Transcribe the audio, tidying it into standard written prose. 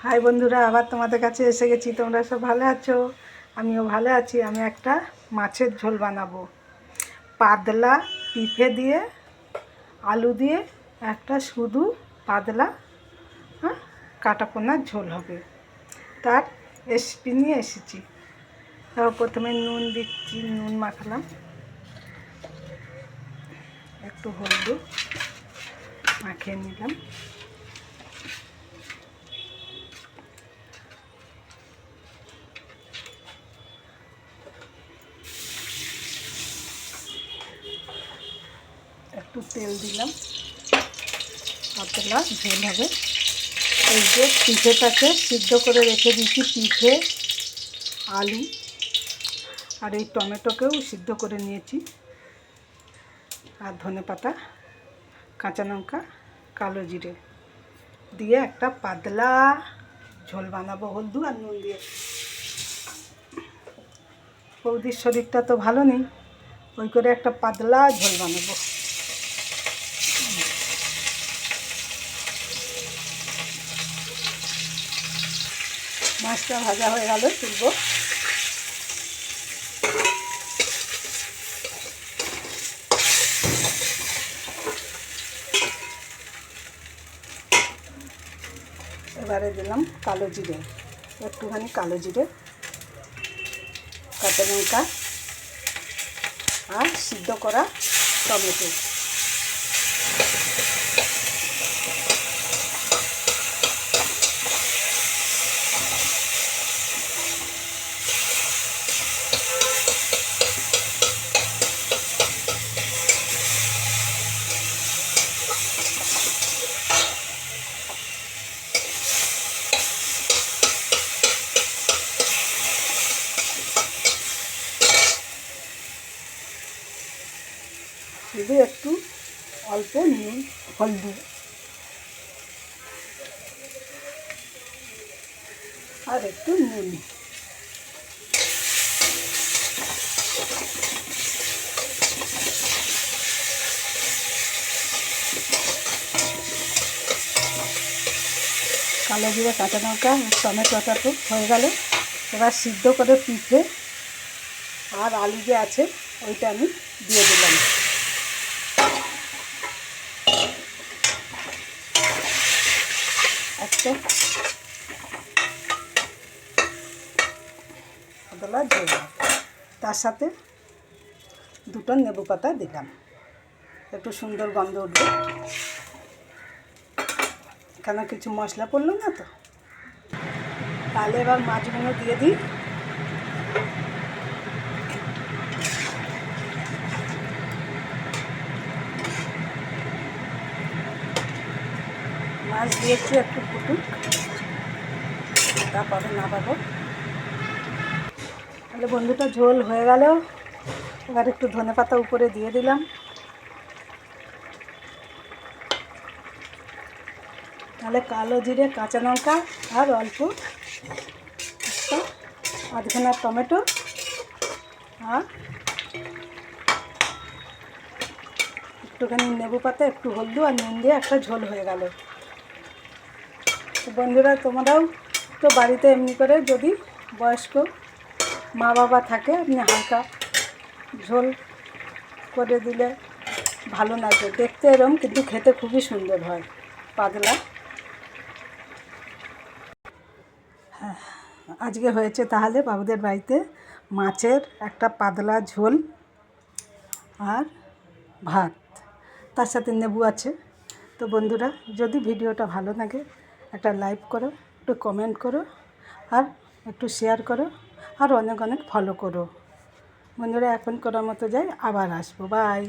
High বন্ধুরা, আবার তোমাদের কাছে এসে গেছি। তোমরা সব ভালো আছো? আমিও ভালো আছি। আমি একটা মাছের ঝোল বানাবো, পাতলা পিঁপে দিয়ে আলু দিয়ে একটা শুধু পাতলা কাটাপোনার ঝোল হবে। তার রেসিপি নিয়ে এসেছি। তারপর প্রথমে নুন দিচ্ছি, নুন মাখালাম, একটু হলুদ মাখিয়ে নিলাম, একটু তেল দিলাম, পাতলা ঝোল হবে। এই যে পিঠেটাকে সিদ্ধ করে রেখে দিচ্ছি, পিঠে আলু আর এই টমেটোকেও সিদ্ধ করে নিয়েছি, আর ধনেপাতা, কাঁচা লঙ্কা, কালো জিরে দিয়ে একটা পাতলা ঝোল বানাবো, হলুদ আর নুন দিয়ে। বৌদির শরীরটা তো ভালো নেই, ওই করে একটা পাতলা ঝোল বানাবো। মাছটা ভাজা হয়ে গেল, তুলবো। এবারে দিলাম কালো জিরে, একটুখানি কালো জিরে, কাঁচা লঙ্কা আর সিদ্ধ করা টমেটো। শুধু একটু অল্প নুন, হলদি আর একটু নুন। কালো জিরে, কাঁচা লঙ্কা আর টমেটোটা তো হয়ে গেল। এবার সিদ্ধ করে পিঠে আর আলু যে আছে ওইটা আমি দিয়ে দিলাম। একটা পাতলা ঝোল, তার সাথে দুটো লেবু পাতা দিলাম, একটু সুন্দর গন্ধ উঠবে। এখানে কিছু মশলা পড়লো না তো। তাহলে এবার মাছগুলো দিয়ে দিই। মাছ দিয়েছি, একটু ফুটুক, তারপরে নামাবো। তাহলে বন্ধুটা ঝোল হয়ে গেল। এবার একটু ধনেপাতা উপরে দিয়ে দিলাম। তাহলে কালো জিরে, কাঁচা লঙ্কা আর অল্প একটা আধখানা টমেটো আর একটুখানি লেবু পাতা, একটু হলুদ আর নুন দিয়ে একটা ঝোল হয়ে গেল। তো বন্ধুরা, তোমরাও তো বাড়িতে এমনি করে যদি বয়স্ক মা বাবা থাকে, আপনি হালকা ঝোল করে দিলে ভালো লাগবে। দেখতে এরম, কিন্তু খেতে খুবই সুন্দর হয়, পাতলা। হ্যাঁ, আজকে হয়েছে তাহলে বাবুদের বাড়িতে মাছের একটা পাতলা ঝোল আর ভাত, তার সাথে লেবু আছে। তো বন্ধুরা, যদি ভিডিওটা ভালো লাগে একটা লাইক করো, একটু কমেন্ট করো আর একটু শেয়ার করো আর অনেক অনেক ফলো করো। বন্ধুরা, এখন করার মতো যাই, আবার আসবো। বাই।